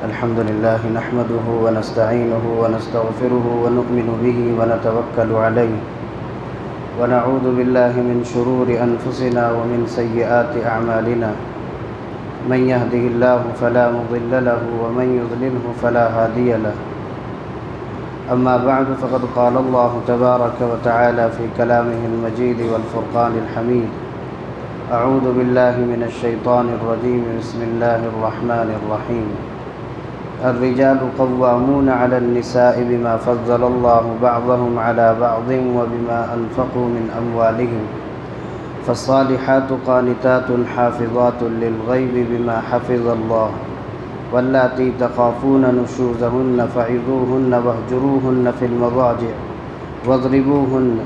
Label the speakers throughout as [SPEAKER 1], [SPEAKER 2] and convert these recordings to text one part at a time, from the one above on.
[SPEAKER 1] الحمد لله نحمده ونستعينه ونستغفره ونؤمن به ونتوكل عليه ونعوذ بالله من شرور أنفسنا ومن سيئات أعمالنا من يهده الله فلا مضل له ومن يضلله فلا هادي له. أما بعد فقد قال الله تبارك وتعالى في كلامه المجيد والفرقان الحميد: أعوذ بالله من الشيطان الرجيم. بسم الله الرحمن الرحيم. الرجال قوامون على النساء بما فضل الله بعضهم على بعض وبما أنفقوا من أموالهم فالصالحات قانتات حافظات للغيب بما حفظ الله واللاتي تخافون نشوزهن فعظوهن واهجروهن في المضاجع واضربوهن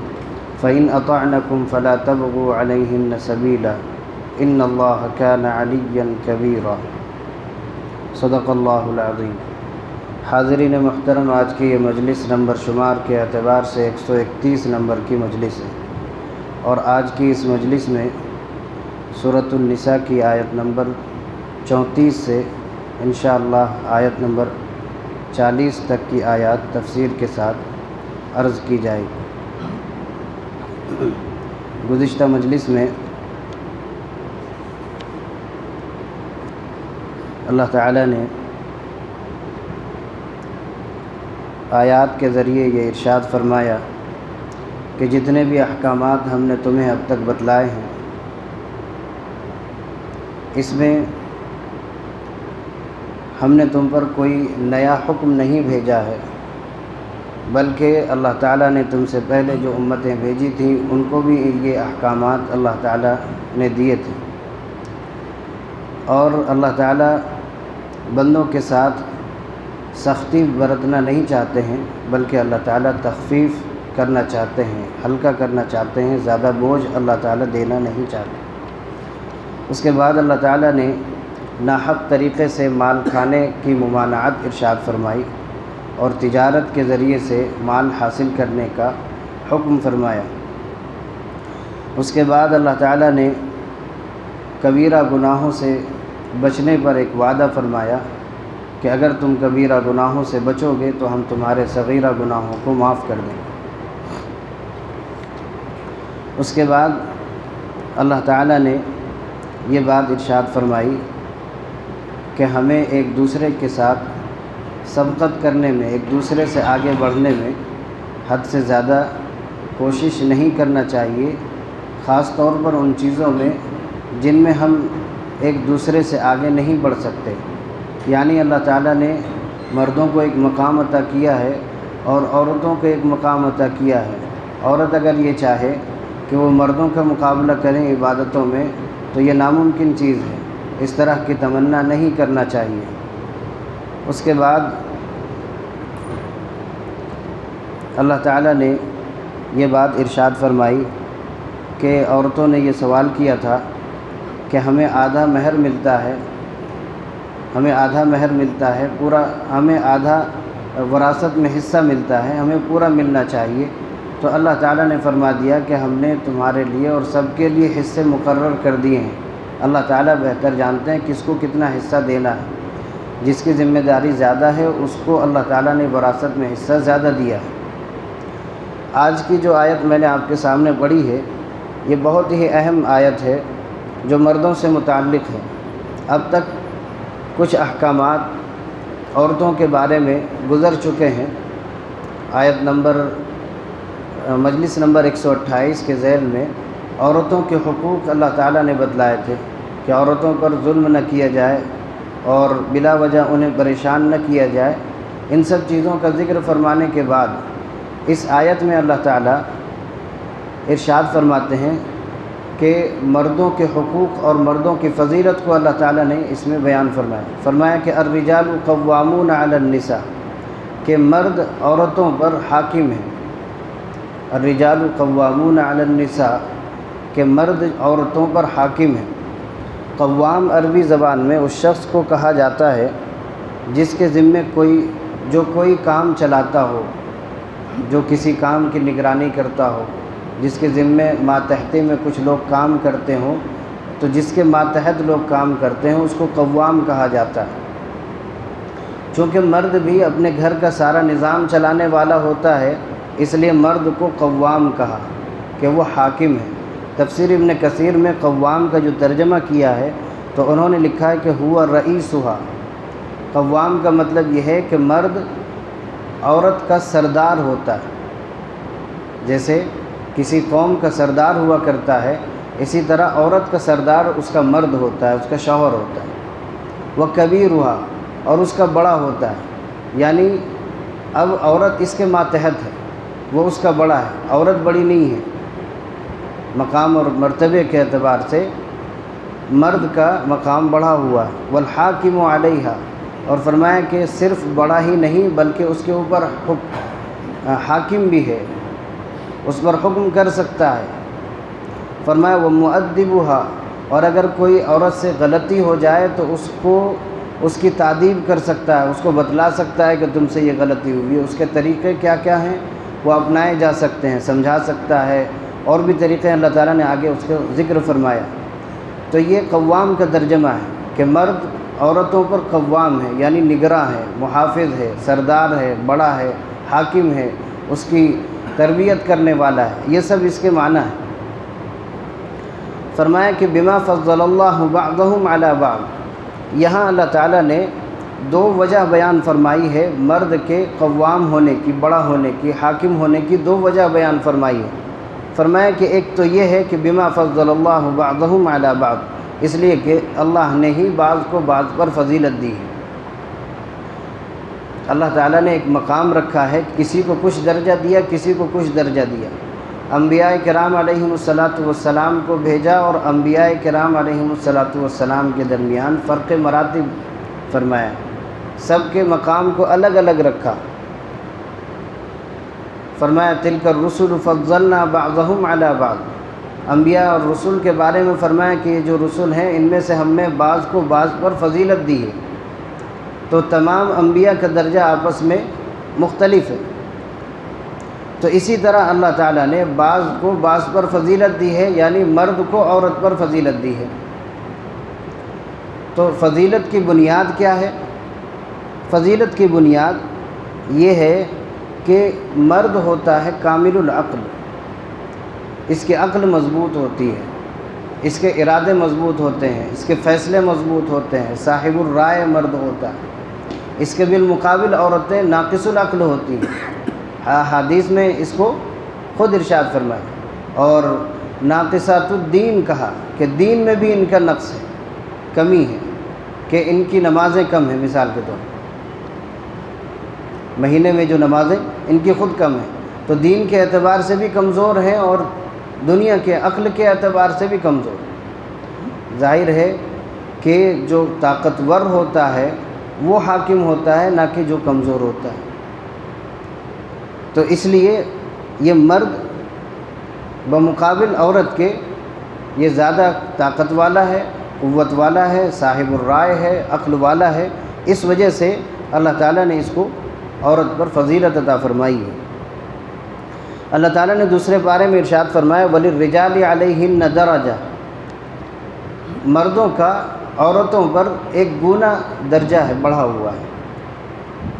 [SPEAKER 1] فإن أطعنكم فلا تبغوا عليهن سبيلا إن الله كان عليا كبيرا. صدق اللہ العظیم. حاضرین محترم، آج کی یہ مجلس نمبر شمار کے اعتبار سے 131 نمبر کی مجلس ہے، اور آج کی اس مجلس میں سورۃ النساء کی آیت نمبر 34 سے انشاءاللہ آیت نمبر 40 تک کی آیات تفسیر کے ساتھ عرض کی جائے گی. گزشتہ مجلس میں اللہ تعالیٰ نے آیات کے ذریعے یہ ارشاد فرمایا کہ جتنے بھی احکامات ہم نے تمہیں اب تک بتلائے ہیں، اس میں ہم نے تم پر کوئی نیا حکم نہیں بھیجا ہے، بلکہ اللہ تعالیٰ نے تم سے پہلے جو امتیں بھیجی تھیں ان کو بھی یہ احکامات اللہ تعالیٰ نے دیے تھے. اور اللہ تعالیٰ بندوں کے ساتھ سختی برتنا نہیں چاہتے ہیں، بلکہ اللہ تعالیٰ تخفیف کرنا چاہتے ہیں، ہلکا کرنا چاہتے ہیں، زیادہ بوجھ اللہ تعالیٰ دینا نہیں چاہتے. اس کے بعد اللہ تعالیٰ نے ناحق طریقے سے مال کھانے کی ممانعت ارشاد فرمائی اور تجارت کے ذریعے سے مال حاصل کرنے کا حکم فرمایا. اس کے بعد اللہ تعالیٰ نے کبیرہ گناہوں سے بچنے پر ایک وعدہ فرمایا کہ اگر تم کبیرہ گناہوں سے بچو گے تو ہم تمہارے صغیرہ گناہوں کو معاف کر دیں گے. اس کے بعد اللہ تعالیٰ نے یہ بات ارشاد فرمائی کہ ہمیں ایک دوسرے کے ساتھ سبقت کرنے میں، ایک دوسرے سے آگے بڑھنے میں حد سے زیادہ کوشش نہیں کرنا چاہیے، خاص طور پر ان چیزوں میں جن میں ہم ایک دوسرے سے آگے نہیں بڑھ سکتے. یعنی اللہ تعالیٰ نے مردوں کو ایک مقام عطا کیا ہے اور عورتوں کو ایک مقام عطا کیا ہے. عورت اگر یہ چاہے کہ وہ مردوں کا مقابلہ کریں عبادتوں میں تو یہ ناممکن چیز ہے، اس طرح کی تمنا نہیں کرنا چاہیے. اس کے بعد اللہ تعالیٰ نے یہ بات ارشاد فرمائی کہ عورتوں نے یہ سوال کیا تھا کہ ہمیں آدھا مہر ملتا ہے، ہمیں آدھا مہر ملتا ہے، پورا ہمیں آدھا وراثت میں حصہ ملتا ہے، ہمیں پورا ملنا چاہیے. تو اللہ تعالیٰ نے فرما دیا کہ ہم نے تمہارے لیے اور سب کے لیے حصے مقرر کر دیے ہیں. اللہ تعالیٰ بہتر جانتے ہیں کس کو کتنا حصہ دینا ہے. جس کی ذمہ داری زیادہ ہے اس کو اللہ تعالیٰ نے وراثت میں حصہ زیادہ دیا ہے. آج کی جو آیت میں نے آپ کے سامنے پڑھی ہے یہ بہت ہی اہم آیت ہے جو مردوں سے متعلق ہے. اب تک کچھ احکامات عورتوں کے بارے میں گزر چکے ہیں. آیت نمبر مجلس نمبر 128 کے ذیل میں عورتوں کے حقوق اللہ تعالیٰ نے بتلائے تھے کہ عورتوں پر ظلم نہ کیا جائے اور بلا وجہ انہیں پریشان نہ کیا جائے. ان سب چیزوں کا ذکر فرمانے کے بعد اس آیت میں اللہ تعالیٰ ارشاد فرماتے ہیں کہ مردوں کے حقوق اور مردوں کی فضیلت کو اللہ تعالیٰ نے اس میں بیان فرمایا کہ الرجال قوامون علی النساء، کہ مرد عورتوں پر حاکم ہیں. الرجال قوامون علی النساء، کہ مرد عورتوں پر حاکم ہیں. قوام عربی زبان میں اس شخص کو کہا جاتا ہے جس کے ذمے کوئی کام چلاتا ہو، جو کسی کام کی نگرانی کرتا ہو، جس کے ذمے ماتحتی میں کچھ لوگ کام کرتے ہوں، تو جس کے ماتحت لوگ کام کرتے ہیں اس کو قوام کہا جاتا ہے. چونکہ مرد بھی اپنے گھر کا سارا نظام چلانے والا ہوتا ہے، اس لیے مرد کو قوام کہا کہ وہ حاکم ہے۔ تفسیر ابن کثیر میں قوام کا جو ترجمہ کیا ہے تو انہوں نے لکھا ہے کہ ہوا رئیسھا۔ قوام کا مطلب یہ ہے کہ مرد عورت کا سردار ہوتا ہے، جیسے کسی قوم کا سردار ہوا کرتا ہے، اسی طرح عورت کا سردار اس کا مرد ہوتا ہے، اس کا شوہر ہوتا ہے۔ وہ کبیرھا، اور اس کا بڑا ہوتا ہے، یعنی اب عورت اس کے ماتحت ہے، وہ اس کا بڑا ہے، عورت بڑی نہیں ہے۔ مقام اور مرتبے کے اعتبار سے مرد کا مقام بڑھا ہوا ہے۔ والحاکم علیہا، اور فرمایا کہ صرف بڑا ہی نہیں بلکہ اس کے اوپر حاکم بھی ہے، اس پر حکم کر سکتا ہے۔ فرمایا ومؤدبھا، اور اگر کوئی عورت سے غلطی ہو جائے تو اس کو اس کی تعدیب کر سکتا ہے، اس کو بتلا سکتا ہے کہ تم سے یہ غلطی ہوئی ہے، اس کے طریقے کیا کیا ہیں وہ اپنائے جا سکتے ہیں، سمجھا سکتا ہے، اور بھی طریقے اللہ تعالیٰ نے آگے اس کا ذکر فرمایا۔ تو یہ قوام کا ترجمہ ہے کہ مرد عورتوں پر قوام ہے، یعنی نگراں ہے، محافظ ہے، سردار ہے، بڑا ہے، حاکم ہے، اس کی تربیت کرنے والا ہے، یہ سب اس کے معنی ہے۔ فرمایا کہ بما فضل اللہ بعضهم علی بعض، یہاں اللہ تعالیٰ نے دو وجہ بیان فرمائی ہے مرد کے قوام ہونے کی، بڑا ہونے کی، حاکم ہونے کی دو وجہ بیان فرمائی ہے۔ فرمایا کہ ایک تو یہ ہے کہ بما فضل اللہ بعضهم علی بعض، اس لیے کہ اللہ نے ہی بعض کو بعض پر فضیلت دی ہے۔ اللہ تعالیٰ نے ایک مقام رکھا ہے، کسی کو کچھ درجہ دیا، کسی کو کچھ درجہ دیا۔ انبیاء کرام علیہم الصلاۃ والسلام کو بھیجا اور انبیاء کرام علیہم الصلاۃ والسلام کے درمیان فرق مراتب فرمایا، سب کے مقام کو الگ الگ رکھا۔ فرمایا تلک الرسل فضلنا بعضهم علی بعض، انبیاء اور رسول کے بارے میں فرمایا کہ یہ جو رسول ہیں ان میں سے ہم نے بعض کو بعض پر فضیلت دی ہے۔ تو تمام انبیاء کا درجہ آپس میں مختلف ہے، تو اسی طرح اللہ تعالیٰ نے بعض کو بعض پر فضیلت دی ہے، یعنی مرد کو عورت پر فضیلت دی ہے۔ تو فضیلت کی بنیاد کیا ہے؟ فضیلت کی بنیاد یہ ہے کہ مرد ہوتا ہے کامل العقل، اس کی عقل مضبوط ہوتی ہے، اس کے ارادے مضبوط ہوتے ہیں، اس کے فیصلے مضبوط ہوتے ہیں، صاحب الرائے مرد ہوتا ہے۔ اس کے بالمقابل عورتیں ناقص العقل ہوتی ہیں، حدیث میں اس کو خود ارشاد فرمایا، اور ناقصات الدین کہا کہ دین میں بھی ان کا نقص ہے، کمی ہے، کہ ان کی نمازیں کم ہیں۔ مثال کے طور پر مہینے میں جو نمازیں ان کی خود کم ہیں، تو دین کے اعتبار سے بھی کمزور ہیں اور دنیا کے عقل کے اعتبار سے بھی کمزور۔ ظاہر ہے کہ جو طاقتور ہوتا ہے وہ حاکم ہوتا ہے، نہ کہ جو کمزور ہوتا ہے۔ تو اس لیے یہ مرد بمقابل عورت کے یہ زیادہ طاقت والا ہے، قوت والا ہے، صاحب الرائے ہے، عقل والا ہے، اس وجہ سے اللہ تعالیٰ نے اس کو عورت پر فضیلت عطا فرمائی ہے۔ اللہ تعالیٰ نے دوسرے پارے میں ارشاد فرمایا وَلِلرِّجَالِ عَلَيْهِنَّ دَرَجَةٌ، مردوں کا عورتوں پر ایک گنا درجہ ہے، بڑھا ہوا ہے،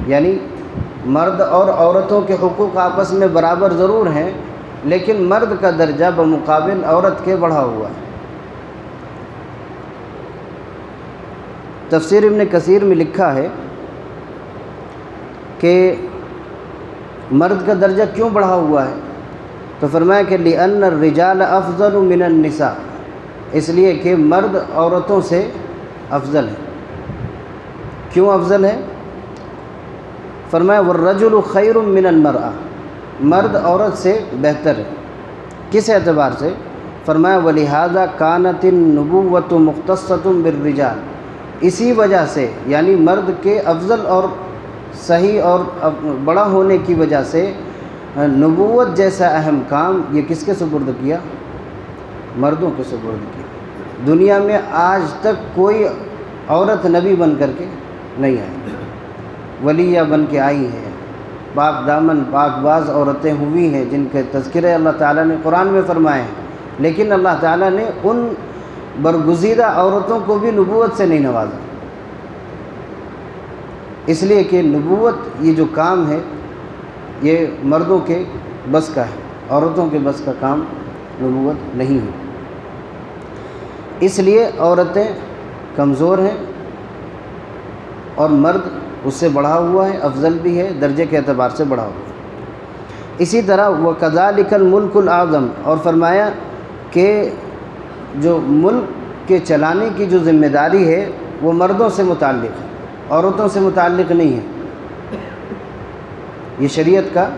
[SPEAKER 1] یعنی مرد اور عورتوں کے حقوق آپس میں برابر ضرور ہیں، لیکن مرد کا درجہ بمقابل عورت کے بڑھا ہوا ہے۔ تفسیر ابن کثیر میں لکھا ہے کہ مرد کا درجہ کیوں بڑھا ہوا ہے، تو فرمایا کہ لِأَنَّ الرِّجَالَ أَفْضَلُ مِنَ النِّسَاءِ، اس لیے کہ مرد عورتوں سے افضل ہے۔ کیوں افضل ہے؟ فرمایا وَالرَّجُلُ خَيْرٌ مِّنَ الْمَرْأَةِ، مرد عورت سے بہتر ہے۔ کس اعتبار سے؟ فرمایا وَلِهَذَا كَانَتِ النُّبُوَّةُ مُخْتَصَّةٌ بِالرِّجَالِ، اسی وجہ سے، یعنی مرد کے افضل اور صحیح اور بڑا ہونے کی وجہ سے نبوت جیسا اہم کام یہ کس کے سپرد کیا؟ مردوں کے سپرد کیا۔ دنیا میں آج تک کوئی عورت نبی بن کر کے نہیں آئی، ولیہ بن کے آئی ہے، پاک دامن پاک باز عورتیں ہوئی ہیں جن کے تذکرے اللہ تعالیٰ نے قرآن میں فرمائے ہیں، لیکن اللہ تعالیٰ نے ان برگزیدہ عورتوں کو بھی نبوت سے نہیں نوازا۔ اس لیے کہ نبوت یہ جو کام ہے یہ مردوں کے بس کا ہے، عورتوں کے بس کا کام نبوت نہیں ہے۔ اس لیے عورتیں کمزور ہیں اور مرد اس سے بڑھا ہوا ہے، افضل بھی ہے، درجے کے اعتبار سے بڑھا ہوا ہے۔ اسی طرح وَكَذَلِكَ الْمُلْكُ الْأَعْظَمُ، اور فرمایا کہ جو ملک کے چلانے کی جو ذمہ داری ہے وہ مردوں سے متعلق ہے، عورتوں سے متعلق نہیں ہے۔ یہ شریعت کا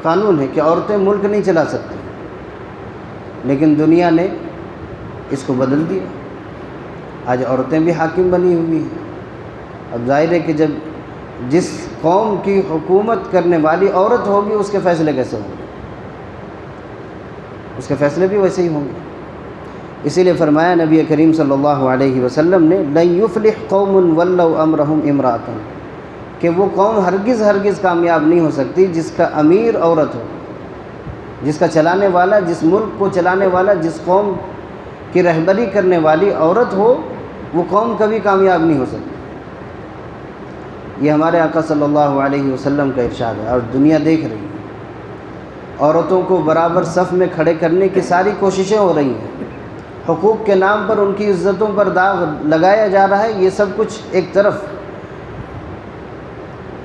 [SPEAKER 1] قانون ہے کہ عورتیں ملک نہیں چلا سکتی، لیکن دنیا نے اس کو بدل دیا، آج عورتیں بھی حاکم بنی ہوئی ہیں۔ اب ظاہر ہے کہ جب جس قوم کی حکومت کرنے والی عورت ہوگی اس کے فیصلے کیسے ہوں گے؟ اس کے فیصلے بھی ویسے ہی ہوں گے۔ اسی لیے فرمایا نبی کریم صلی اللہ علیہ وسلم نے لَن يُفْلِحْ قَوْمٌ وَلَّوْا أَمْرَهُمْ امْرَأَةً، کہ وہ قوم ہرگز کامیاب نہیں ہو سکتی جس کا امیر عورت ہو، جس کا چلانے والا، جس ملک کو چلانے والا، جس قوم کی رہبری کرنے والی عورت ہو، وہ قوم کبھی کامیاب نہیں ہو سکتی۔ یہ ہمارے آقا صلی اللہ علیہ وسلم کا ارشاد ہے، اور دنیا دیکھ رہی ہے۔ عورتوں کو برابر صف میں کھڑے کرنے کی ساری کوششیں ہو رہی ہیں، حقوق کے نام پر ان کی عزتوں پر داغ لگایا جا رہا ہے۔ یہ سب کچھ ایک طرف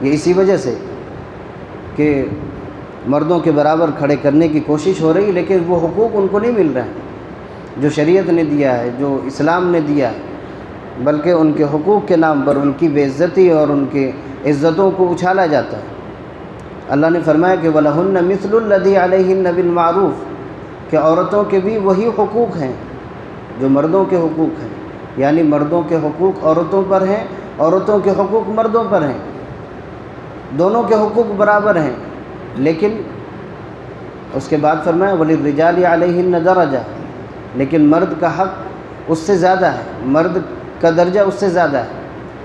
[SPEAKER 1] یہ اسی وجہ سے کہ مردوں کے برابر کھڑے کرنے کی کوشش ہو رہی ہے، لیکن وہ حقوق ان کو نہیں مل رہے ہیں جو شریعت نے دیا ہے، جو اسلام نے دیا ہے، بلکہ ان کے حقوق کے نام پر ان کی بے عزتی اور ان کے عزتوں کو اچھالا جاتا ہے۔ اللہ نے فرمایا کہ وَلَهُنَّ مِثْلُ الَّذِي عَلَيْهِنَّ بِالْمَعْرُوفِ، کہ عورتوں کے بھی وہی حقوق ہیں جو مردوں کے حقوق ہیں، یعنی مردوں کے حقوق عورتوں پر ہیں، عورتوں کے حقوق مردوں پر ہیں، دونوں کے حقوق برابر ہیں۔ لیکن اس کے بعد فرمایا وَلِلرِّجَالِ عَلَيْهِنَّ دَرَجَةٌ، لیکن مرد کا حق اس سے زیادہ ہے، مرد کا درجہ اس سے زیادہ ہے،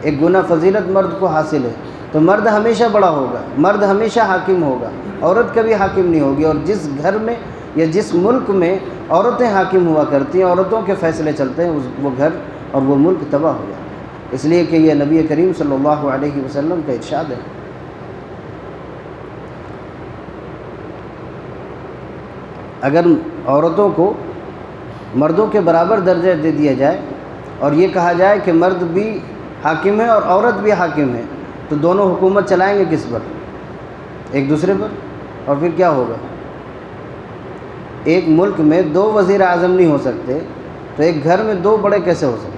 [SPEAKER 1] ایک گنا فضیلت مرد کو حاصل ہے، تو مرد ہمیشہ بڑا ہوگا، مرد ہمیشہ حاکم ہوگا، عورت کبھی حاکم نہیں ہوگی۔ اور جس گھر میں یا جس ملک میں عورتیں حاکم ہوا کرتی ہیں، عورتوں کے فیصلے چلتے ہیں، وہ گھر اور وہ ملک تباہ ہو جاتا ہے۔ اس لیے کہ یہ نبی کریم صلی اللہ علیہ وسلم کا ارشاد ہے۔ اگر عورتوں کو مردوں کے برابر درجہ دے دیا جائے اور یہ کہا جائے کہ مرد بھی حاکم ہے اور عورت بھی حاکم ہے، تو دونوں حکومت چلائیں گے کس پر؟ ایک دوسرے پر، اور پھر کیا ہوگا؟ ایک ملک میں دو وزیر اعظم نہیں ہو سکتے، تو ایک گھر میں دو بڑے کیسے ہو سکتے؟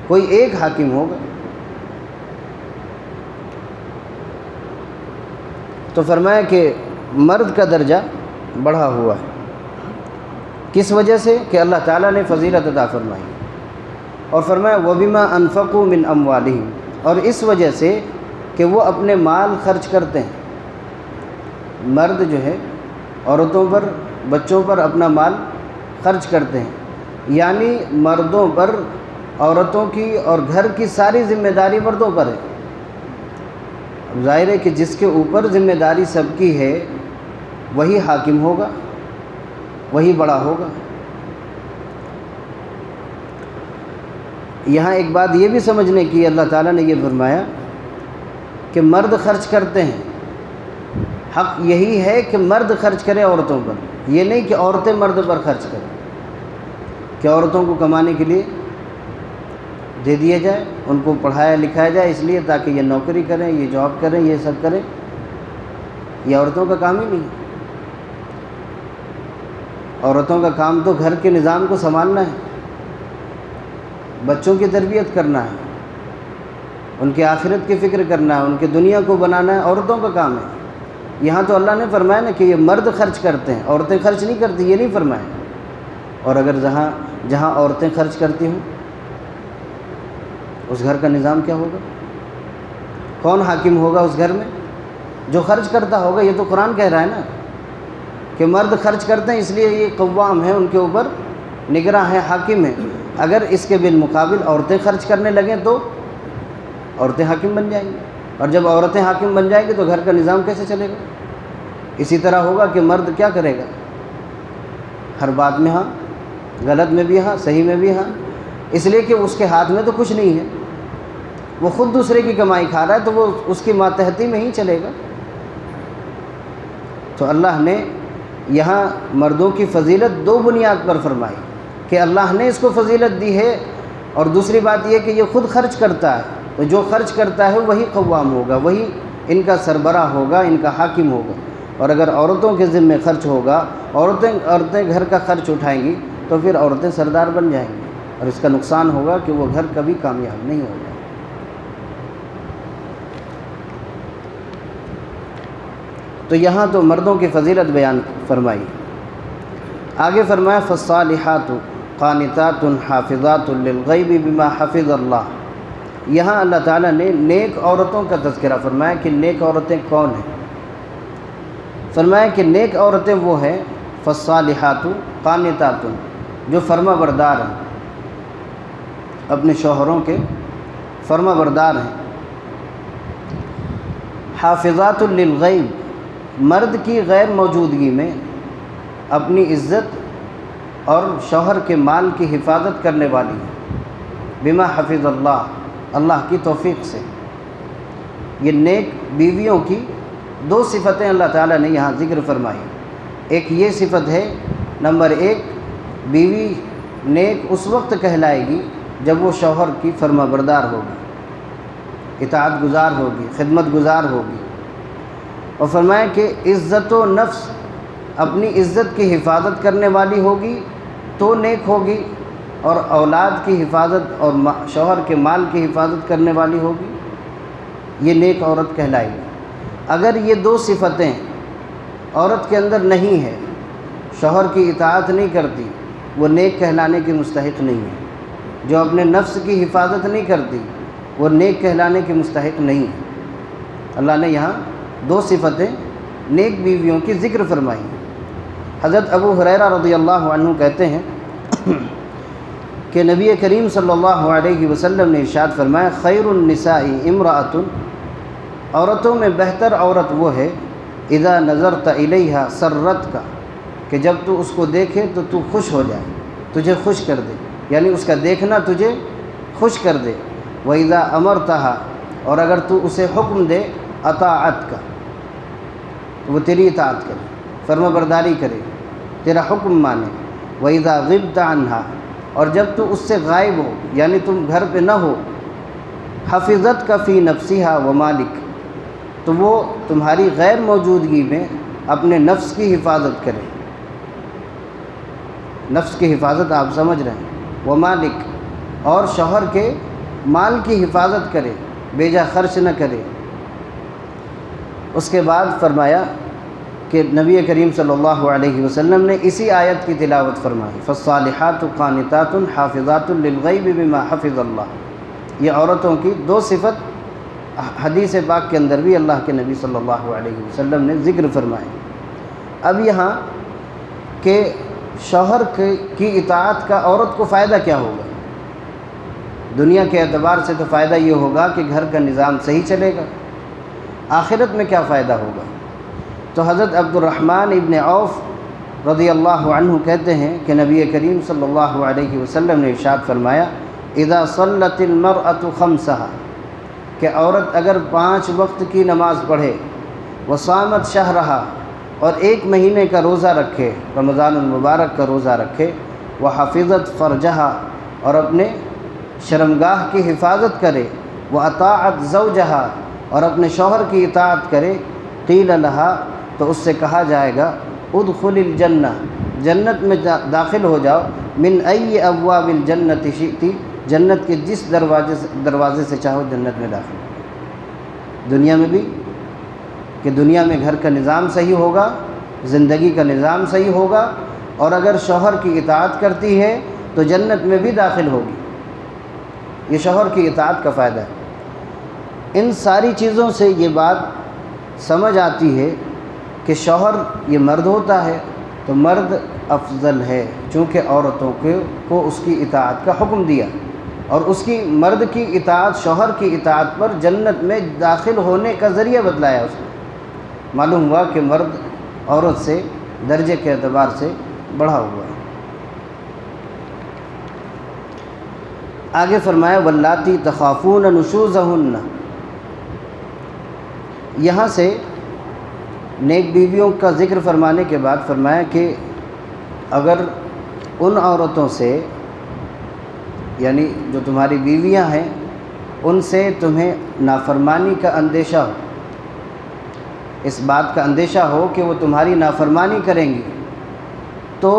[SPEAKER 1] کوئی ایک حاکم ہوگا۔ تو فرمایا کہ مرد کا درجہ بڑھا ہوا ہے، کس وجہ سے؟ کہ اللہ تعالیٰ نے فضیلت عطا فرمائی، اور فرمایا وَبِمَا أَنفَقُوا مِنْ أَمْوَالِهِمْ، اور اس وجہ سے کہ وہ اپنے مال خرچ کرتے ہیں۔ مرد جو ہے عورتوں پر، بچوں پر اپنا مال خرچ کرتے ہیں، یعنی مردوں پر عورتوں کی اور گھر کی ساری ذمہ داری مردوں پر ہے۔ اب ظاہر ہے کہ جس کے اوپر ذمہ داری سب کی ہے وہی حاکم ہوگا، وہی بڑا ہوگا۔ یہاں ایک بات یہ بھی سمجھنے کی، اللہ تعالیٰ نے یہ فرمایا کہ مرد خرچ کرتے ہیں، حق یہی ہے کہ مرد خرچ کرے عورتوں پر، یہ نہیں کہ عورتیں مرد پر خرچ کریں، کہ عورتوں کو کمانے کے لیے دے دیا جائے، ان کو پڑھایا لکھایا جائے اس لیے تاکہ یہ نوکری کریں، یہ جاب کریں، یہ سب کریں۔ یہ عورتوں کا کام ہی نہیں ہے۔ عورتوں کا کام تو گھر کے نظام کو سنبھالنا ہے، بچوں کی تربیت کرنا ہے، ان کی آخرت کی فکر کرنا ہے، ان کی دنیا کو بنانا ہے، عورتوں کا کام ہے۔ یہاں تو اللہ نے فرمایا نا کہ یہ مرد خرچ کرتے ہیں، عورتیں خرچ نہیں کرتی، یہ نہیں فرمایا۔ اور اگر جہاں عورتیں خرچ کرتی ہوں اس گھر کا نظام کیا ہوگا؟ کون حاکم ہوگا اس گھر میں؟ جو خرچ کرتا ہوگا۔ یہ تو قرآن کہہ رہا ہے نا کہ مرد خرچ کرتے ہیں اس لیے یہ قوام ہیں، ان کے اوپر نگراں ہیں، حاکم ہیں۔ اگر اس کے بالمقابل عورتیں خرچ کرنے لگیں تو عورتیں حاکم بن جائیں گی، اور جب عورتیں حاکم بن جائیں گی تو گھر کا نظام کیسے چلے گا؟ اسی طرح ہوگا کہ مرد کیا کرے گا؟ ہر بات میں ہاں، غلط میں بھی ہاں، صحیح میں بھی ہاں، اس لیے کہ اس کے ہاتھ میں تو کچھ نہیں ہے۔ وہ خود دوسرے کی کمائی کھا رہا ہے تو وہ اس کی ماتحتی میں ہی چلے گا۔ تو اللہ نے یہاں مردوں کی فضیلت دو بنیاد پر فرمائی کہ اللہ نے اس کو فضیلت دی ہے، اور دوسری بات یہ کہ یہ خود خرچ کرتا ہے، تو جو خرچ کرتا ہے وہی قوام ہوگا، وہی ان کا سربراہ ہوگا، ان کا حاکم ہوگا۔ اور اگر عورتوں کے ذمے خرچ ہوگا، عورتیں گھر کا خرچ اٹھائیں گی تو پھر عورتیں سردار بن جائیں گی، اور اس کا نقصان ہوگا کہ وہ گھر کبھی کامیاب نہیں ہوگا۔ تو یہاں تو مردوں کی فضیلت بیان فرمائی۔ آگے فرمایا فالصالحات قانتات حافظات للغیب بما حفظ اللہ۔ یہاں اللہ تعالیٰ نے نیک عورتوں کا تذکرہ فرمایا کہ نیک عورتیں کون ہیں۔ فرمایا کہ نیک عورتیں وہ ہیں فالصالحات قانتات، جو فرما بردار ہیں، اپنے شوہروں کے فرما بردار ہیں۔ حافظات للغیب، مرد کی غیر موجودگی میں اپنی عزت اور شوہر کے مال کی حفاظت کرنے والی ہے، بما حفظ اللہ، اللہ کی توفیق سے۔ یہ نیک بیویوں کی دو صفتیں اللہ تعالیٰ نے یہاں ذکر فرمائی۔ ایک یہ صفت ہے، نمبر ایک، بیوی نیک اس وقت کہلائے گی جب وہ شوہر کی فرما بردار ہوگی، اطاعت گزار ہوگی، خدمت گزار ہوگی۔ اور فرمایا کہ عزت و نفس، اپنی عزت کی حفاظت کرنے والی ہوگی تو نیک ہوگی، اور اولاد کی حفاظت اور شوہر کے مال کی حفاظت کرنے والی ہوگی، یہ نیک عورت کہلائے گی۔ اگر یہ دو صفتیں عورت کے اندر نہیں ہے، شوہر کی اطاعت نہیں کرتی، وہ نیک کہلانے کی مستحق نہیں ہے۔ جو اپنے نفس کی حفاظت نہیں کرتی وہ نیک کہلانے کی مستحق نہیں ہے۔ اللہ نے یہاں دو صفتیں نیک بیویوں کی ذکر فرمائی۔ حضرت ابو ہریرہ رضی اللہ عنہ کہتے ہیں کہ نبی کریم صلی اللہ علیہ وسلم نے ارشاد فرمایا خیر النساء امرأۃ، عورتوں میں بہتر عورت وہ ہے اذا نظرت الیہا سرت کا، کہ جب تو اس کو دیکھے تو تو خوش ہو جائے، تجھے خوش کر دے، یعنی اس کا دیکھنا تجھے خوش کر دے۔ وَإِذَا أَمَرْتَهَا، اور اگر تو اسے حکم دے اطاعت کا، تو وہ تیری اطاعت کرے، فرما برداری کرے، تیرا حکم مانے۔ وَإِذَا غِبْتَ عَنْهَا، اور جب تو اس سے غائب ہو، یعنی تم گھر پہ نہ ہو، حفظت کا فی نفسہا و مالک، تو وہ تمہاری غیر موجودگی میں اپنے نفس کی حفاظت کرے۔ نفس کی حفاظت آپ سمجھ رہے ہیں، و مالک، اور شوہر کے مال کی حفاظت کرے، بیجا خرچ نہ کرے۔ اس کے بعد فرمایا کہ نبی کریم صلی اللہ علیہ وسلم نے اسی آیت کی تلاوت فرمائی فالصالحات قانتات حافظات للغیب بما حفظ اللہ۔ یہ عورتوں کی دو صفت حدیث پاک کے اندر بھی اللہ کے نبی صلی اللہ علیہ وسلم نے ذکر فرمائے۔ اب یہاں کہ شوہر کی اطاعت کا عورت کو فائدہ کیا ہوگا؟ دنیا کے اعتبار سے تو فائدہ یہ ہوگا کہ گھر کا نظام صحیح چلے گا۔ آخرت میں کیا فائدہ ہوگا؟ تو حضرت عبد الرحمن ابن عوف رضی اللہ عنہ کہتے ہیں کہ نبی کریم صلی اللہ علیہ وسلم نے ارشاد فرمایا اذا صلت المرأة خمسہا، کہ عورت اگر 5 وقت کی نماز پڑھے، وصامت شہرہا، اور 1 مہینے کا روزہ رکھے، رمضان المبارک کا روزہ رکھے، وحفظت فرجہا، اور اپنے شرمگاہ کی حفاظت کرے، واطاعت زوجہا، اور اپنے شوہر کی اطاعت کرے، قیل لہا، تو اس سے کہا جائے گا ادخل الجنہ، جنت میں داخل ہو جاؤ، من ای ابواب الجنت شئتی، جنت کے جس دروازے سے چاہو جنت میں داخل ہو۔ دنیا میں بھی کہ دنیا میں گھر کا نظام صحیح ہوگا، زندگی کا نظام صحیح ہوگا، اور اگر شوہر کی اطاعت کرتی ہے تو جنت میں بھی داخل ہوگی۔ یہ شوہر کی اطاعت کا فائدہ ہے۔ ان ساری چیزوں سے یہ بات سمجھ آتی ہے کہ شوہر یہ مرد ہوتا ہے تو مرد افضل ہے، چونکہ عورتوں کو اس کی اطاعت کا حکم دیا، اور اس کی مرد کی اطاعت شوہر کی اطاعت پر جنت میں داخل ہونے کا ذریعہ بتلایا اس نے۔ معلوم ہوا کہ مرد عورت سے درجے کے اعتبار سے بڑھا ہوا ہے۔ آگے فرمایا واللاتی تخافون نشوزہن، یہاں سے نیک بیویوں کا ذکر فرمانے کے بعد فرمایا کہ اگر ان عورتوں سے، یعنی جو تمہاری بیویاں ہیں، ان سے تمہیں نافرمانی کا اندیشہ ہو، اس بات کا اندیشہ ہو کہ وہ تمہاری نافرمانی کریں گی، تو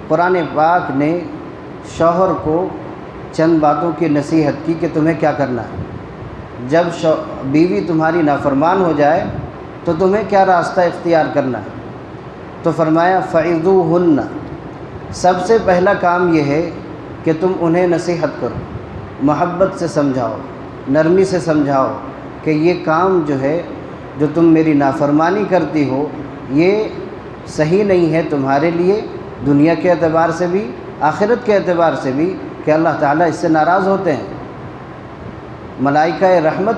[SPEAKER 1] قرآن پاک نے شوہر کو چند باتوں کی نصیحت کی کہ تمہیں کیا کرنا ہے۔ جب بیوی تمہاری نافرمان ہو جائے تو تمہیں کیا راستہ اختیار کرنا ہے؟ تو فرمایا فعظوہن، سب سے پہلا کام یہ ہے کہ تم انہیں نصیحت کرو، محبت سے سمجھاؤ، نرمی سے سمجھاؤ کہ یہ کام جو ہے، جو تم میری نافرمانی کرتی ہو، یہ صحیح نہیں ہے تمہارے لیے، دنیا کے اعتبار سے بھی، آخرت کے اعتبار سے بھی، کہ اللہ تعالیٰ اس سے ناراض ہوتے ہیں، ملائکہ رحمت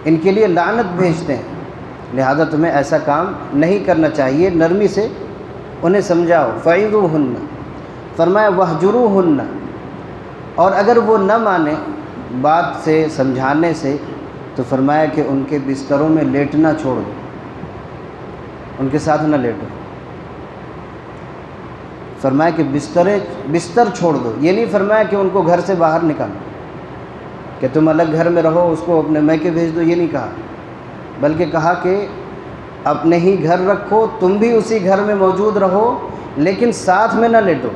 [SPEAKER 1] ان کے لیے لعنت بھیجتے ہیں، لہذا تمہیں ایسا کام نہیں کرنا چاہیے، نرمی سے انہیں سمجھاؤ۔ فعظوہن، فرمایا وہجروہن، اور اگر وہ نہ مانے بات سے، سمجھانے سے، تو فرمایا کہ ان کے بستروں میں لیٹنا چھوڑ دو، ان کے ساتھ نہ لیٹو، فرمایا کہ بستر چھوڑ دو، یہ نہیں فرمایا کہ ان کو گھر سے باہر نکالو، کہ تم الگ گھر میں رہو، اس کو اپنے میکے بھیج دو، یہ نہیں کہا، بلکہ کہا کہ اپنے ہی گھر رکھو، تم بھی اسی گھر میں موجود رہو، لیکن ساتھ میں نہ لیٹو۔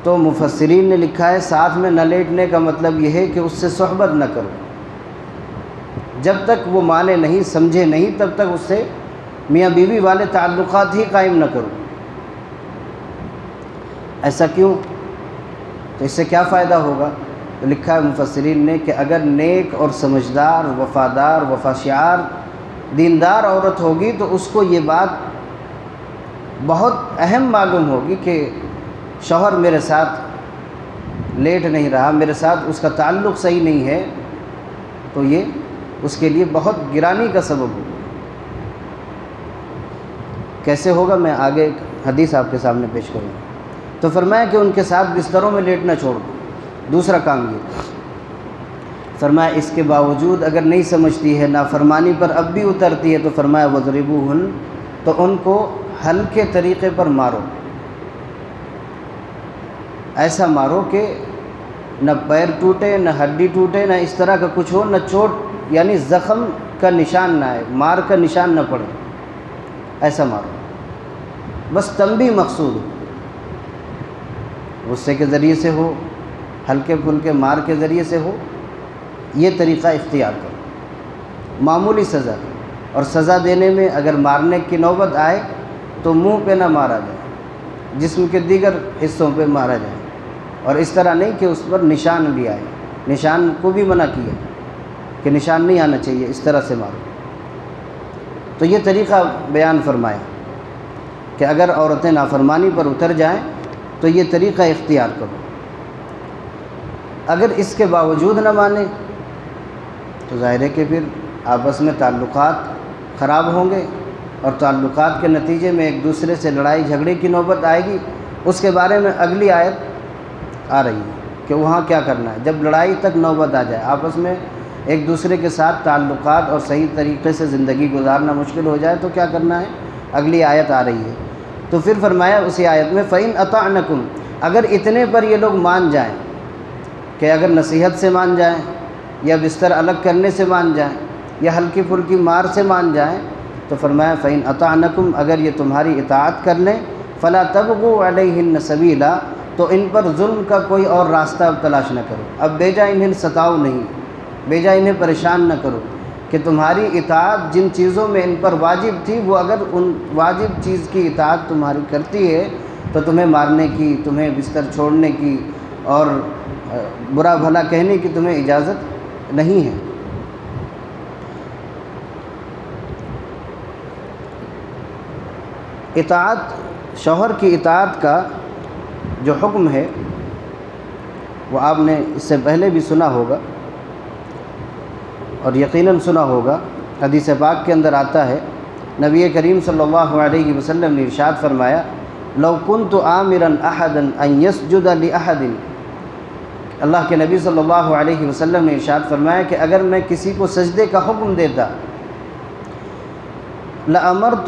[SPEAKER 1] تو مفسرین نے لکھا ہے ساتھ میں نہ لیٹنے کا مطلب یہ ہے کہ اس سے صحبت نہ کرو، جب تک وہ مانے نہیں، سمجھے نہیں، تب تک اس سے میاں بیوی والے تعلقات ہی قائم نہ کرو۔ ایسا کیوں؟ تو اس سے کیا فائدہ ہوگا؟ تو لکھا ہے مفسرین نے کہ اگر نیک اور سمجھدار، وفادار، وفاشعار، دیندار عورت ہوگی تو اس کو یہ بات بہت اہم معلوم ہوگی کہ شوہر میرے ساتھ لیٹ نہیں رہا، میرے ساتھ اس کا تعلق صحیح نہیں ہے، تو یہ اس کے لیے بہت گرانی کا سبب ہوگا۔ کیسے ہوگا؟ میں آگے ایک حدیث آپ کے سامنے پیش کروں گا۔ تو فرمایا کہ ان کے ساتھ بستروں میں لیٹنا چھوڑ دو۔ دوسرا کام یہ فرمایا اس کے باوجود اگر نہیں سمجھتی ہے، نافرمانی پر اب بھی اترتی ہے، تو فرمایا وَضْرِبُوهُنَّ، تو ان کو ہلکے طریقے پر مارو، ایسا مارو کہ نہ پیر ٹوٹے، نہ ہڈی ٹوٹے، نہ اس طرح کا کچھ ہو، نہ چوٹ یعنی زخم کا نشان نہ آئے، مار کا نشان نہ پڑے، ایسا مارو، بس تنبیہ مقصود ہو، غصے کے ذریعے سے ہو، ہلکے پھلکے مار کے ذریعے سے ہو، یہ طریقہ اختیار کرو۔ معمولی سزا، اور سزا دینے میں اگر مارنے کی نوبت آئے تو منہ پہ نہ مارا جائے، جسم کے دیگر حصوں پہ مارا جائے، اور اس طرح نہیں کہ اس پر نشان بھی آئے، نشان کو بھی منع کیا کہ نشان نہیں آنا چاہیے، اس طرح سے مارو۔ تو یہ طریقہ بیان فرمایا کہ اگر عورتیں نافرمانی پر اتر جائیں تو یہ طریقہ اختیار کرو۔ اگر اس کے باوجود نہ مانے تو ظاہر ہے کہ پھر آپس میں تعلقات خراب ہوں گے، اور تعلقات کے نتیجے میں ایک دوسرے سے لڑائی جھگڑے کی نوبت آئے گی۔ اس کے بارے میں اگلی آیت آ رہی ہے کہ وہاں کیا کرنا ہے جب لڑائی تک نوبت آ جائے، آپس میں ایک دوسرے کے ساتھ تعلقات اور صحیح طریقے سے زندگی گزارنا مشکل ہو جائے تو کیا کرنا ہے، اگلی آیت آ رہی ہے۔ تو پھر فرمایا اسی آیت میں فَإِنْ أَطَعْنَكُمْ، اگر اتنے پر یہ لوگ مان جائیں، کہ اگر نصیحت سے مان جائیں، یا بستر الگ کرنے سے مان جائیں، یا ہلکی پھلکی مار سے مان جائیں، تو فرمایا فَإِنْ أَطَعْنَكُمْ، اگر یہ تمہاری اطاعت کر لیں، فَلَا تَبْغُوا عَلَيْهِنَّ سَبِيلًا، تو ان پر ظلم کا کوئی اور راستہ اب تلاش نہ کرو، اب بیجا انہیں ستاؤ نہیں، بیجا انہیں پریشان نہ کرو، کہ تمہاری اطاعت جن چیزوں میں ان پر واجب تھی، وہ اگر ان واجب چیز کی اطاعت تمہاری کرتی ہے تو تمہیں مارنے کی، تمہیں بستر چھوڑنے کی اور برا بھلا کہنے کی تمہیں اجازت نہیں ہے۔ اطاعت، شوہر کی اطاعت کا جو حکم ہے وہ آپ نے اس سے پہلے بھی سنا ہوگا، اور یقیناً سنا ہوگا۔ حدیث پاک کے اندر آتا ہے، نبی کریم صلی اللہ علیہ وسلم نے ارشاد فرمایا، لو كنت آمرا احدا ان يسجد لاحد اللہ کے نبی صلی اللہ علیہ وسلم نے ارشاد فرمایا کہ اگر میں کسی کو سجدے کا حکم دیتا لَأَمَرْتُ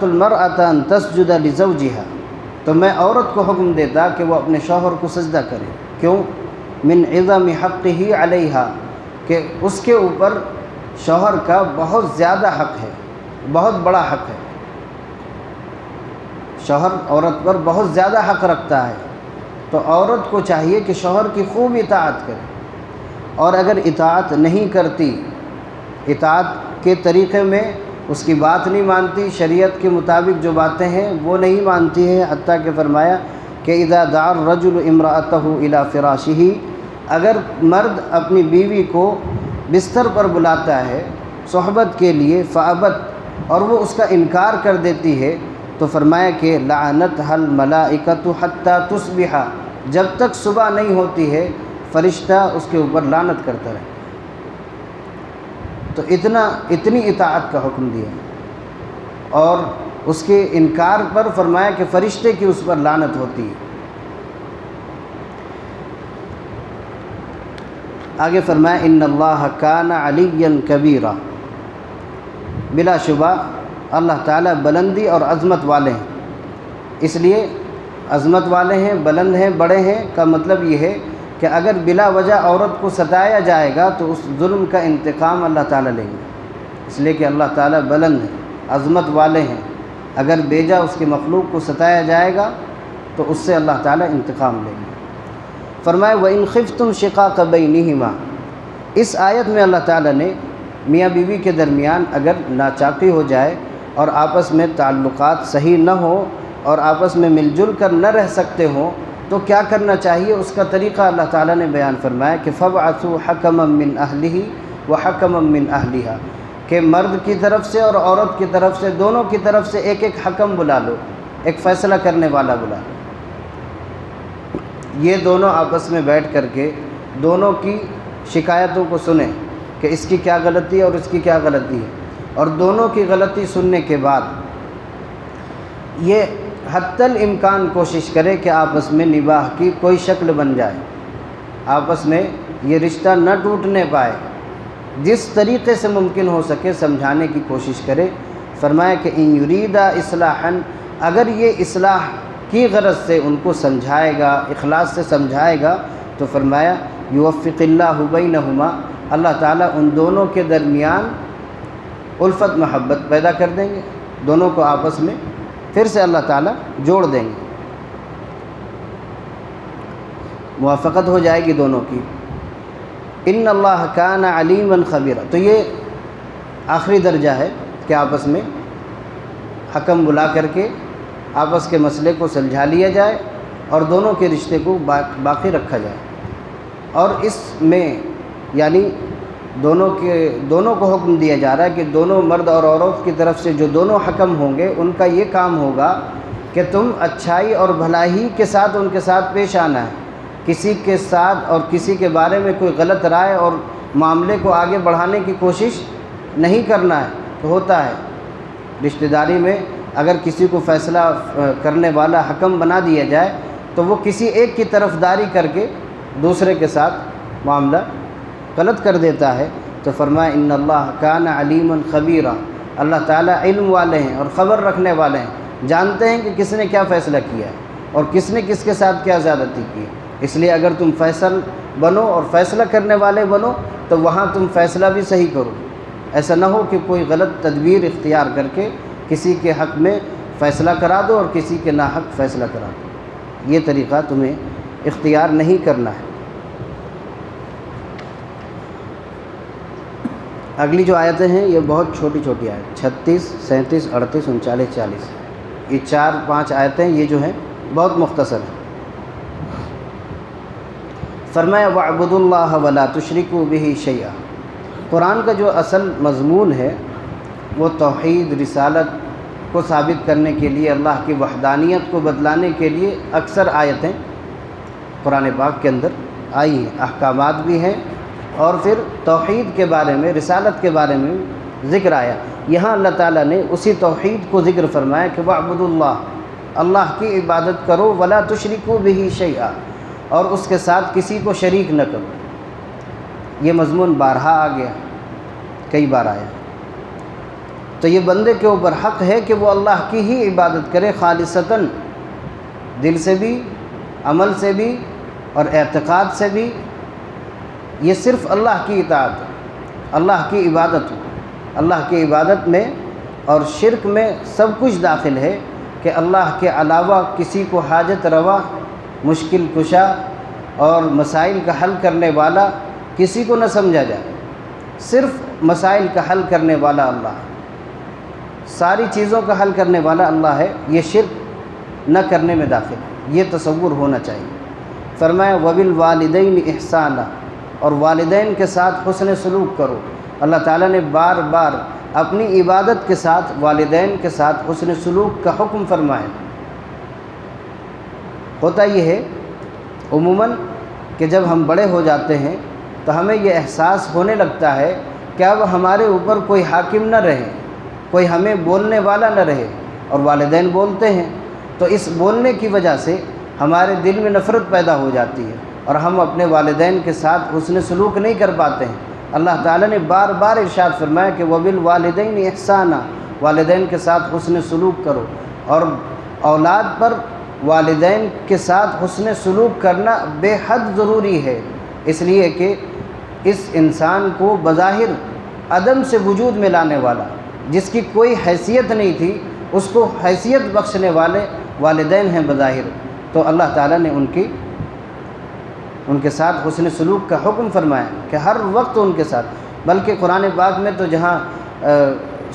[SPEAKER 1] الْمَرْأَةَ أَن تَسْجُدَ لِزَوْجِهَا، تو میں عورت کو حکم دیتا کہ وہ اپنے شوہر کو سجدہ کرے۔ کیوں؟ من عظم حقه علیہا، کہ اس کے اوپر شوہر کا بہت زیادہ حق ہے، بہت بڑا حق ہے۔ شوہر عورت پر بہت زیادہ حق رکھتا ہے، تو عورت کو چاہیے کہ شوہر کی خوب اطاعت کرے، اور اگر اطاعت نہیں کرتی، اطاعت کے طریقے میں اس کی بات نہیں مانتی، شریعت کے مطابق جو باتیں ہیں وہ نہیں مانتی ہے، حتیٰ کہ فرمایا کہ اذا دعا الرجل امرأته الى فراشہ، اگر مرد اپنی بیوی کو بستر پر بلاتا ہے صحبت کے لیے فابت، اور وہ اس کا انکار کر دیتی ہے، تو فرمایا کہ لعنتها الملائکۃ حتی تصبح، جب تک صبح نہیں ہوتی ہے فرشتہ اس کے اوپر لعنت کرتا رہے۔ تو اتنی اطاعت کا حکم دیا، اور اس کے انکار پر فرمایا کہ فرشتے کی اس پر لعنت ہوتی ہے۔ آگے فرمایا ان اللہ کان علیا کبیرا، بلا شبہ اللہ تعالیٰ بلندی اور عظمت والے ہیں۔ اس لیے عظمت والے ہیں، بلند ہیں، بڑے ہیں کا مطلب یہ ہے کہ اگر بلا وجہ عورت کو ستایا جائے گا تو اس ظلم کا انتقام اللہ تعالیٰ لیں گے، اس لیے کہ اللہ تعالیٰ بلند ہیں، عظمت والے ہیں۔ اگر بیجا اس کی مخلوق کو ستایا جائے گا تو اس سے اللہ تعالیٰ انتقام لیں گے۔ فرمایا وَإِنْ خِفْتُمْ شِقَاقَ بَيْنِهِمَا، اس آیت میں اللہ تعالیٰ نے میاں بیوی کے درمیان اگر ناچاقی ہو جائے اور آپس میں تعلقات صحیح نہ ہوں اور آپس میں مل جل کر نہ رہ سکتے ہوں تو کیا کرنا چاہیے، اس کا طریقہ اللہ تعالیٰ نے بیان فرمایا کہ فَابْعَثُوا حَكَمًا مِّنْ أَهْلِهِ وَحَكَمًا مِّنْ أَهْلِهَا، کہ مرد کی طرف سے اور عورت کی طرف سے، دونوں کی طرف سے ایک ایک حکم بلا لو، ایک فیصلہ کرنے والا بلا لو۔ یہ دونوں آپس میں بیٹھ کر کے دونوں کی شکایتوں کو سنیں کہ اس کی کیا غلطی ہے اور اس کی کیا غلطی ہے، اور دونوں کی غلطی سننے کے بعد یہ حتی الامکان کوشش کرے کہ آپس میں نباہ کی کوئی شکل بن جائے، آپس میں یہ رشتہ نہ ٹوٹنے پائے، جس طریقے سے ممکن ہو سکے سمجھانے کی کوشش کرے۔ فرمایا کہ ان یریدا اصلاحا، اگر یہ اصلاح کی غرض سے ان کو سمجھائے گا، اخلاص سے سمجھائے گا، تو فرمایا یوفق اللہ بینہما، اللہ تعالیٰ ان دونوں کے درمیان الفت محبت پیدا کر دیں گے، دونوں کو آپس میں پھر سے اللہ تعالیٰ جوڑ دیں گے، موافقت ہو جائے گی دونوں کی۔ ان اللہ کان علیما خبیرا، تو یہ آخری درجہ ہے کہ آپس میں حکم بلا کر کے آپس کے مسئلے کو سلجھا لیا جائے اور دونوں کے رشتے کو باقی رکھا جائے۔ اور اس میں یعنی دونوں کو حکم دیا جا رہا ہے کہ دونوں مرد اور عورت کی طرف سے جو دونوں حکم ہوں گے ان کا یہ کام ہوگا کہ تم اچھائی اور بھلائی کے ساتھ ان کے ساتھ پیش آنا ہے، کسی کے ساتھ اور کسی کے بارے میں کوئی غلط رائے اور معاملے کو آگے بڑھانے کی کوشش نہیں کرنا ہے۔ تو ہوتا ہے رشتہ داری میں اگر کسی کو فیصلہ کرنے والا حکم بنا دیا جائے تو وہ کسی ایک کی طرفداری کر کے دوسرے کے ساتھ معاملہ غلط کر دیتا ہے۔ تو فرمایا ان اللہ کان علیما خبیرا، اللہ تعالیٰ علم والے ہیں اور خبر رکھنے والے ہیں، جانتے ہیں کہ کس نے کیا فیصلہ کیا ہے اور کس نے کس کے ساتھ کیا زیادتی کی ہے۔ اس لیے اگر تم فیصل بنو اور فیصلہ کرنے والے بنو تو وہاں تم فیصلہ بھی صحیح کرو، ایسا نہ ہو کہ کوئی غلط تدبیر اختیار کر کے کسی کے حق میں فیصلہ کرا دو اور کسی کے ناحق فیصلہ کرا دو، یہ طریقہ تمہیں اختیار نہیں کرنا ہے۔ اگلی جو آیتیں ہیں یہ بہت چھوٹی چھوٹی آیت، 36، 37، 38، 39، 40، یہ 4-5 آیتیں یہ جو ہیں بہت مختصر ہیں۔ فرمایا وَاعْبُدُوا اللَّهَ وَلَا تُشْرِكُوا بِهِ شَيْئًا، قرآن کا جو اصل مضمون ہے وہ توحید رسالت کو ثابت کرنے کے لیے، اللہ کی وحدانیت کو بتلانے کے لیے اکثر آیتیں قرآن پاک کے اندر آئی ہیں، احکامات بھی ہیں، اور پھر توحید کے بارے میں، رسالت کے بارے میں ذکر آیا۔ یہاں اللہ تعالیٰ نے اسی توحید کو ذکر فرمایا کہ وَاعْبُدُوا اللَّهَ، اللہ کی عبادت کرو، وَلَا تُشْرِكُوا بِهِ شَيْئًا، اور اس کے ساتھ کسی کو شریک نہ کرو۔ یہ مضمون بارہا آ گیا، کئی بار آیا۔ تو یہ بندے کے اوپر حق ہے کہ وہ اللہ کی ہی عبادت کرے، خالصتاً، دل سے بھی، عمل سے بھی اور اعتقاد سے بھی۔ یہ صرف اللہ کی اطاعت ہے، اللہ کی عبادت ہو۔ اللہ کی عبادت میں اور شرک میں سب کچھ داخل ہے کہ اللہ کے علاوہ کسی کو حاجت روا، مشکل کشا اور مسائل کا حل کرنے والا کسی کو نہ سمجھا جائے۔ صرف مسائل کا حل کرنے والا اللہ ہے، ساری چیزوں کا حل کرنے والا اللہ ہے۔ یہ شرک نہ کرنے میں داخل ہے، یہ تصور ہونا چاہیے۔ فرمایا وبالوالدین احسانا، اور والدین کے ساتھ حسن سلوک کرو۔ اللہ تعالیٰ نے بار بار اپنی عبادت کے ساتھ والدین کے ساتھ حسن سلوک کا حکم فرمایا۔ ہوتا یہ ہے عموماً کہ جب ہم بڑے ہو جاتے ہیں تو ہمیں یہ احساس ہونے لگتا ہے کہ اب ہمارے اوپر کوئی حاکم نہ رہے، کوئی ہمیں بولنے والا نہ رہے، اور والدین بولتے ہیں تو اس بولنے کی وجہ سے ہمارے دل میں نفرت پیدا ہو جاتی ہے اور ہم اپنے والدین کے ساتھ حسن سلوک نہیں کر پاتے ہیں۔ اللہ تعالیٰ نے بار بار ارشاد فرمایا کہ وبالوالدین احسانا، والدین کے ساتھ حسن سلوک کرو، اور اولاد پر والدین کے ساتھ حسن سلوک کرنا بے حد ضروری ہے، اس لیے کہ اس انسان کو بظاہر عدم سے وجود میں لانے والا، جس کی کوئی حیثیت نہیں تھی، اس کو حیثیت بخشنے والے والدین ہیں بظاہر۔ تو اللہ تعالیٰ نے ان کے ساتھ حسن سلوک کا حکم فرمایا کہ ہر وقت ان کے ساتھ، بلکہ قرآن پاک میں تو جہاں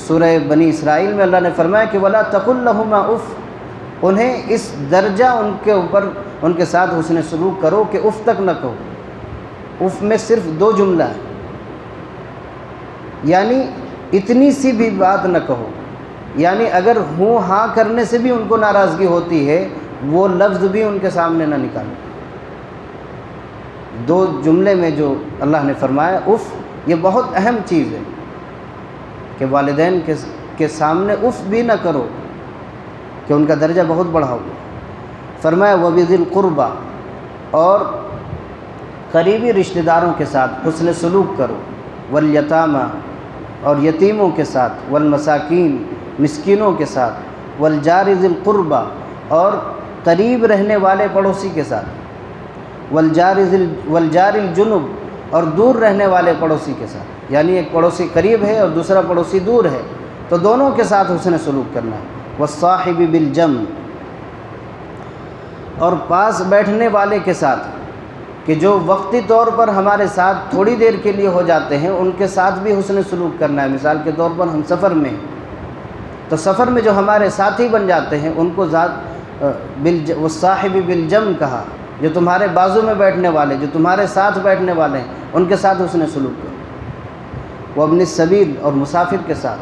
[SPEAKER 1] سورہ بنی اسرائیل میں اللہ نے فرمایا کہ وَلَا تَقُل لَهُمَا اُف، انہیں اس درجہ ان کے اوپر ان کے ساتھ حسن سلوک کرو کہ اف تک نہ کہو۔ اف میں صرف 2 جملہ ہے، یعنی اتنی سی بھی بات نہ کہو، یعنی اگر ہوں ہاں کرنے سے بھی ان کو ناراضگی ہوتی ہے، وہ لفظ بھی ان کے سامنے نہ نکالو۔ 2 جملے میں جو اللہ نے فرمایا اف، یہ بہت اہم چیز ہے کہ والدین کے سامنے اف بھی نہ کرو کہ ان کا درجہ بہت بڑا ہوگا۔ فرمایا وَبِذِي الْقُرْبَى، اور قریبی رشتہ داروں کے ساتھ حسن سلوک کرو، وَالْيَتَامَى، اور یتیموں کے ساتھ، وَالْمَسَاكِينِ، مسکینوں کے ساتھ، وَالْجَارِ ذِي الْقُرْبَى، اور قریب رہنے والے پڑوسی کے ساتھ، وَالْجَارِ الْجُنُبِ، اور دور رہنے والے پڑوسی کے ساتھ، یعنی ایک پڑوسی قریب ہے اور دوسرا پڑوسی دور ہے تو دونوں کے ساتھ حسن سلوک کرنا ہے۔ وَالصَّاحِبِ بِالْجَنبِ، اور پاس بیٹھنے والے کے ساتھ، کہ جو وقتی طور پر ہمارے ساتھ تھوڑی دیر کے لیے ہو جاتے ہیں، ان کے ساتھ بھی حسن سلوک کرنا ہے۔ مثال کے طور پر ہم سفر میں ہیں تو سفر میں جو ہمارے ساتھی بن جاتے ہیں ان کو والصاحب بالجنب کہا، جو تمہارے بازو میں بیٹھنے والے، جو تمہارے ساتھ بیٹھنے والے ہیں، ان کے ساتھ حسن سلوک کرو۔ وابن السبیل، اور مسافر کے ساتھ،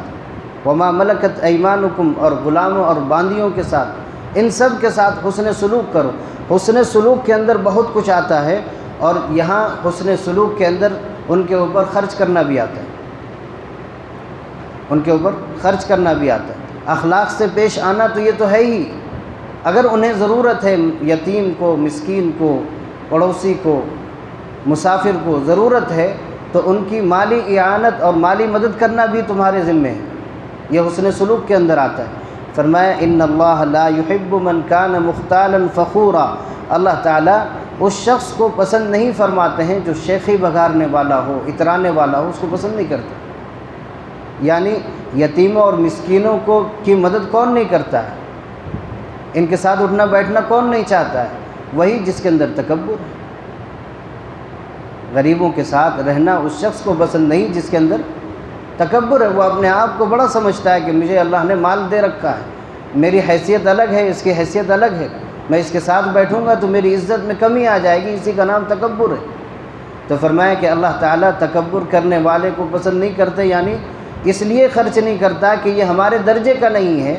[SPEAKER 1] وما ملکت ایمانکم، اور غلاموں اور باندیوں کے ساتھ، ان سب کے ساتھ حسن سلوک کرو۔ حسن سلوک کے اندر بہت کچھ آتا ہے، اور یہاں حسن سلوک کے اندر ان کے اوپر خرچ کرنا بھی آتا ہے، ان کے اوپر خرچ کرنا بھی آتا ہے۔ اخلاق سے پیش آنا تو یہ تو ہے ہی، اگر انہیں ضرورت ہے، یتیم کو، مسکین کو، پڑوسی کو، مسافر کو ضرورت ہے تو ان کی مالی اعانت اور مالی مدد کرنا بھی تمہارے ذمہ ہے، یہ حسن سلوک کے اندر آتا ہے۔ فرمایا ان اللہ لا يحب من کان مختالا فخورا، اللہ تعالیٰ اس شخص کو پسند نہیں فرماتے ہیں جو شیخی بگارنے والا ہو، اترانے والا ہو، اس کو پسند نہیں کرتے۔ یعنی یتیموں اور مسکینوں کی مدد کون نہیں کرتا ہے، ان کے ساتھ اٹھنا بیٹھنا کون نہیں چاہتا ہے؟ وہی جس کے اندر تکبر ہے۔ غریبوں کے ساتھ رہنا اس شخص کو پسند نہیں جس کے اندر تکبر ہے، وہ اپنے آپ کو بڑا سمجھتا ہے کہ مجھے اللہ نے مال دے رکھا ہے، میری حیثیت الگ ہے، اس کی حیثیت الگ ہے، میں اس کے ساتھ بیٹھوں گا تو میری عزت میں کمی آ جائے گی، اسی کا نام تکبر ہے۔ تو فرمایا کہ اللہ تعالیٰ تکبر کرنے والے کو پسند نہیں کرتے، یعنی اس لیے خرچ نہیں کرتا کہ یہ ہمارے درجے کا نہیں ہے،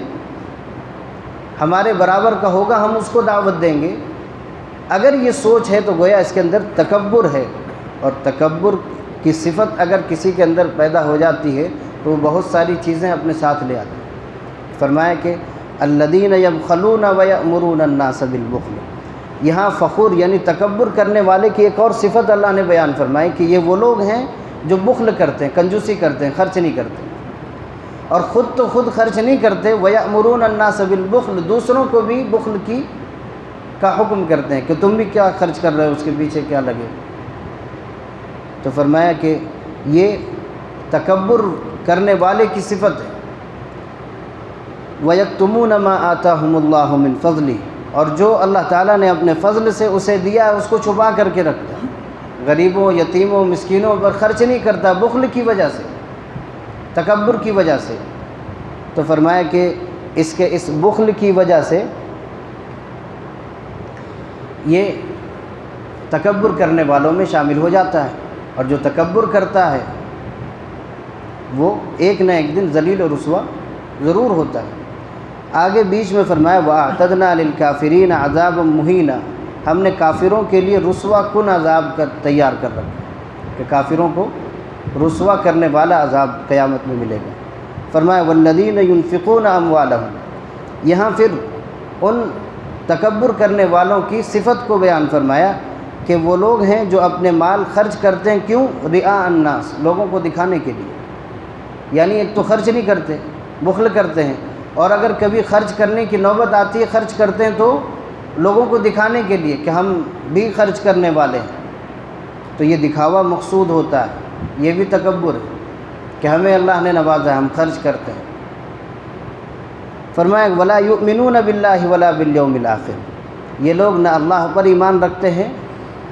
[SPEAKER 1] ہمارے برابر کا ہوگا ہم اس کو دعوت دیں گے۔ اگر یہ سوچ ہے تو گویا اس کے اندر تکبر ہے، اور تکبر کی صفت اگر کسی کے اندر پیدا ہو جاتی ہے تو وہ بہت ساری چیزیں اپنے ساتھ لے آتے ہیں۔ فرمایا کہ الذین یبخلون ویأمرون الناس بالبخل، یہاں فخور یعنی تکبر کرنے والے کی ایک اور صفت اللہ نے بیان فرمائی کہ یہ وہ لوگ ہیں جو بخل کرتے ہیں، کنجوسی کرتے ہیں، خرچ نہیں کرتے، اور خود تو خود خرچ نہیں کرتے، وَيَأْمُرُونَ النَّاسَ بِالْبُخْلِ، دوسروں کو بھی بخل کا حکم کرتے ہیں کہ تم بھی کیا خرچ کر رہے ہو، اس کے پیچھے کیا لگے۔ تو فرمایا کہ یہ تکبر کرنے والے کی صفت ہے۔ وَيَكْتُمُونَ مَا آتَاهُمُ اللَّهُ مِنْ فَضْلِهِ، اور جو اللہ تعالیٰ نے اپنے فضل سے اسے دیا ہے اس کو چھپا کر کے رکھتا ہے، غریبوں، یتیموں، مسکینوں پر خرچ نہیں کرتا، بخل کی وجہ سے، تکبر کی وجہ سے۔ تو فرمایا کہ اس بخل کی وجہ سے یہ تکبر کرنے والوں میں شامل ہو جاتا ہے، اور جو تکبر کرتا ہے وہ ایک نہ ایک دن ذلیل و رسوا ضرور ہوتا ہے۔ آگے بیچ میں فرمایا وَأَعْتَدْنَا لِلْكَافِرِينَ عَذَابًا مُهِينًا، ہم نے کافروں کے لیے رسوا کن عذاب تیار کر رکھا کہ کافروں کو رسوا کرنے والا عذاب قیامت میں ملے گا۔ فرمایا وَالَّذِينَ يُنْفِقُونَ أَمْوَالَهُمْ، یہاں پھر ان تکبر کرنے والوں کی صفت کو بیان فرمایا کہ وہ لوگ ہیں جو اپنے مال خرچ کرتے ہیں، کیوں؟ رِئَاءَ النَّاسِ، لوگوں کو دکھانے کے لیے، یعنی ایک تو خرچ نہیں کرتے، بخل کرتے ہیں، اور اگر کبھی خرچ کرنے کی نوبت آتی ہے خرچ کرتے ہیں تو لوگوں کو دکھانے کے لیے کہ ہم بھی خرچ کرنے والے ہیں، تو یہ دکھاوا مقصود ہوتا ہے، یہ بھی تکبر ہے کہ ہمیں اللہ نے نوازا ہے، ہم خرچ کرتے ہیں۔ فرمایا وَلَا يُؤْمِنُونَ بِاللَّهِ وَلَا بِالْيَوْمِ الْآخِرِ، یہ لوگ نہ اللہ پر ایمان رکھتے ہیں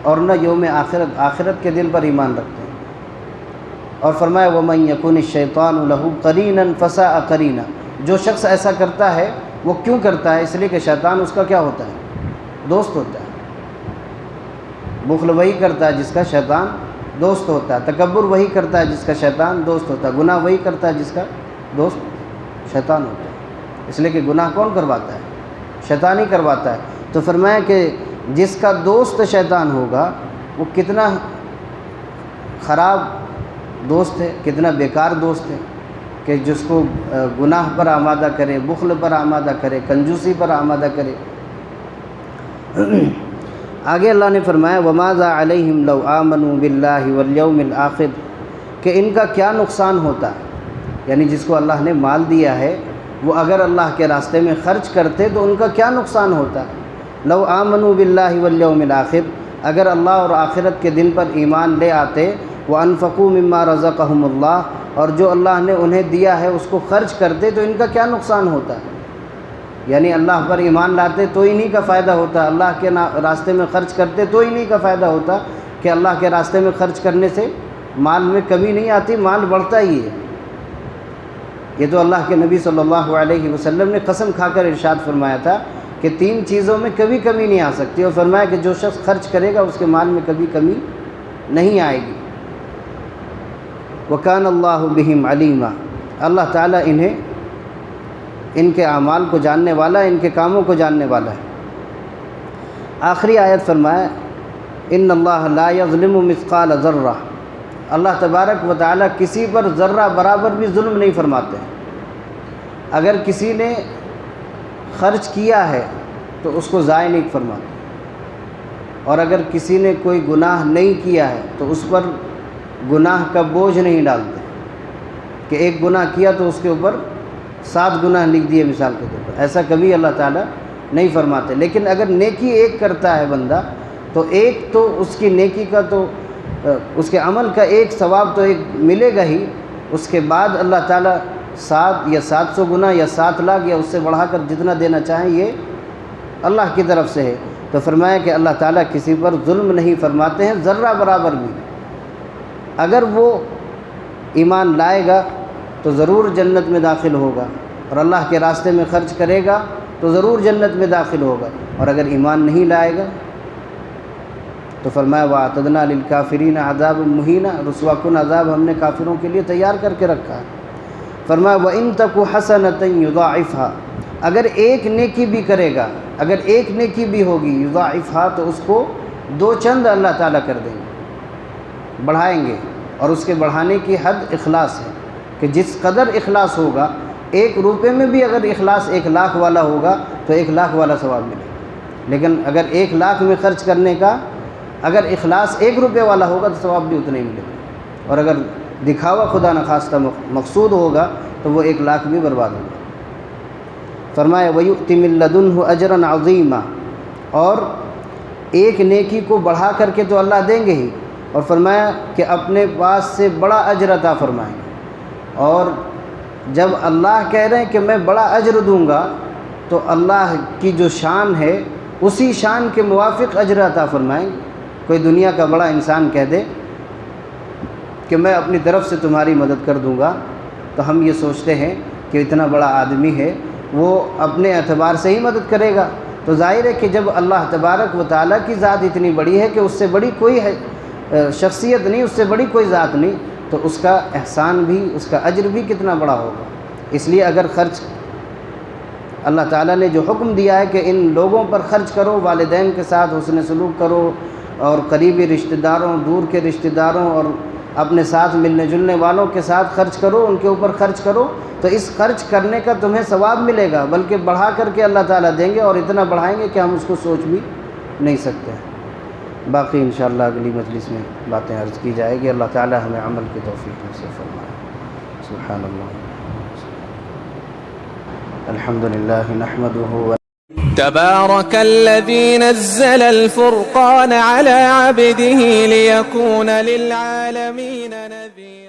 [SPEAKER 1] اور نہ یوم آخرت کے دن پر ایمان رکھتے ہیں۔ اور فرمایا وَمَن يَكُنِ الشَّيْطَانُ لَهُ قَرِينًا فَسَاءَ قَرِينًا، جو شخص ایسا کرتا ہے وہ کیوں کرتا ہے؟ اس لیے کہ شیطان اس کا کیا ہوتا ہے؟ دوست ہوتا ہے۔ بخل وہی کرتا ہے جس کا شیطان دوست ہوتا ہے، تکبر وہی کرتا ہے جس کا شیطان دوست ہوتا ہے، گناہ وہی کرتا ہے جس کا دوست شیطان ہوتا ہے۔ اس لیے کہ گناہ کون کرواتا ہے؟ شیطان ہی کرواتا ہے۔ تو فرمایا کہ جس کا دوست شیطان ہوگا وہ کتنا خراب دوست ہے، کتنا بیکار دوست ہے کہ جس کو گناہ پر آمادہ کرے، بخل پر آمادہ کرے، کنجوسی پر آمادہ کرے۔ آگے اللہ نے فرمایا وَمَاذَا عَلَيْهِمْ لَوْ آمَنُوا بِاللَّهِ وَالْيَوْمِ الْآخِرِ، کہ ان کا کیا نقصان ہوتا ہے، یعنی جس کو اللہ نے مال دیا ہے وہ اگر اللہ کے راستے میں خرچ کرتے تو ان کا کیا نقصان ہوتا ہے۔ لَوْ آمَنُوا بِاللَّهِ وَالْيَوْمِ الْآخِرِ، اگر اللہ اور آخرت کے دن پر ایمان لے آتے، وَأَنفَقُوا مِمَّا رَزَقَهُمُ اللَّهُ، اور جو اللہ نے انہیں دیا ہے اس کو خرچ کرتے تو ان کا کیا نقصان ہوتا ہے؟ یعنی اللہ پر ایمان لاتے تو انہی کا فائدہ ہوتا، اللہ کے راستے میں خرچ کرتے تو انہی کا فائدہ ہوتا کہ اللہ کے راستے میں خرچ کرنے سے مال میں کمی نہیں آتی، مال بڑھتا ہی ہے۔ یہ تو اللہ کے نبی صلی اللہ علیہ وسلم نے قسم کھا کر ارشاد فرمایا تھا کہ 3 چیزوں میں کبھی کمی نہیں آ سکتی، اور فرمایا کہ جو شخص خرچ کرے گا اس کے مال میں کبھی کمی نہیں آئے گی۔ وَكَانَ اللَّهُ بِهِمْ عَلِيمًا، اللہ تعالیٰ ان کے اعمال کو جاننے والا ہے، ان کے کاموں کو جاننے والا ہے۔ آخری آیت فرمایا ان اللہ لا یظلم مثقال ذرہ، اللہ تبارک و تعالیٰ کسی پر ذرہ برابر بھی ظلم نہیں فرماتے ہیں۔ اگر کسی نے خرچ کیا ہے تو اس کو ضائع نہیں فرماتے، اور اگر کسی نے کوئی گناہ نہیں کیا ہے تو اس پر گناہ کا بوجھ نہیں ڈالتے کہ ایک گناہ کیا تو اس کے اوپر 7 گناہ لکھ دیے مثال کے طور پر، ایسا کبھی اللہ تعالیٰ نہیں فرماتے۔ لیکن اگر نیکی ایک کرتا ہے بندہ تو ایک تو اس کی نیکی کا تو اس کے عمل کا ایک ثواب تو ایک ملے گا ہی، اس کے بعد اللہ تعالیٰ 7 یا 700 گنا یا 7 لاکھ یا اس سے بڑھا کر جتنا دینا چاہیں یہ اللہ کی طرف سے ہے۔ تو فرمایا کہ اللہ تعالیٰ کسی پر ظلم نہیں فرماتے ہیں ذرہ برابر بھی۔ اگر وہ ایمان لائے گا تو ضرور جنت میں داخل ہوگا، اور اللہ کے راستے میں خرچ کرے گا تو ضرور جنت میں داخل ہوگا، اور اگر ایمان نہیں لائے گا تو فرمایا وَأَعْتَدْنَا لِلْكَافِرِينَ عَذَابًا مُهِينًا، رسوا کن عذاب ہم نے کافروں کے لیے تیار کر کے رکھا ہے۔ فرمایا وَإِن تَكُ حَسَنَةً يُضَاعِفْهَا، اگر ایک نیکی بھی کرے گا، اگر ایک نیکی بھی ہوگی يُضَاعِفْهَا تو اس کو 2 چند اللہ تعالیٰ کر دیں گے، بڑھائیں گے، اور اس کے بڑھانے کی حد اخلاص ہے کہ جس قدر اخلاص ہوگا، 1 روپے میں بھی اگر اخلاص 1 لاکھ والا ہوگا تو 1 لاکھ والا ثواب ملے گا، لیکن اگر 1 لاکھ میں خرچ کرنے کا اگر اخلاص 1 روپے والا ہوگا تو ثواب بھی اتنا ہی ملے گا، اور اگر دکھاوا خدا نخواستہ مقصود ہوگا تو وہ 1 لاکھ بھی برباد ہوگا۔ فرمایا وَيُؤْتِ مِن لَّدُنْهُ أَجْرًا عَظِيمًا، اور ایک نیکی کو بڑھا کر کے تو اللہ دیں گے ہی، اور فرمایا کہ اپنے پاس سے بڑا اجر عطا فرمائیں گے۔ اور جب اللہ کہہ رہے ہیں کہ میں بڑا اجر دوں گا تو اللہ کی جو شان ہے اسی شان کے موافق اجر عطا فرمائیں گے۔ کوئی دنیا کا بڑا انسان کہہ دے کہ میں اپنی طرف سے تمہاری مدد کر دوں گا، تو ہم یہ سوچتے ہیں کہ اتنا بڑا آدمی ہے، وہ اپنے اعتبار سے ہی مدد کرے گا۔ تو ظاہر ہے کہ جب اللہ تبارک و تعالیٰ کی ذات اتنی بڑی ہے کہ اس سے بڑی کوئی شخصیت نہیں، اس سے بڑی کوئی ذات نہیں، تو اس کا احسان بھی، اس کا اجر بھی کتنا بڑا ہوگا۔ اس لیے اگر خرچ اللہ تعالیٰ نے جو حکم دیا ہے کہ ان لوگوں پر خرچ کرو، والدین کے ساتھ حسن سلوک کرو، اور قریبی رشتہ داروں، دور کے رشتہ داروں اور اپنے ساتھ ملنے جلنے والوں کے ساتھ خرچ کرو، ان کے اوپر خرچ کرو، تو اس خرچ کرنے کا تمہیں ثواب ملے گا، بلکہ بڑھا کر کے اللہ تعالیٰ دیں گے، اور اتنا بڑھائیں گے کہ ہم اس کو سوچ بھی نہیں سکتے۔ باقی انشاءاللہ اگلی مجلس میں باتیں عرض کی جائے گی۔ اللہ تعالیٰ ہمیں عمل کی توفیق نصیب فرمائے۔ سبحان اللہ، الحمد للہ نحمدہ۔
[SPEAKER 2] تبارك الذي نزل الفرقان على عبده ليكون للعالمين نذيرا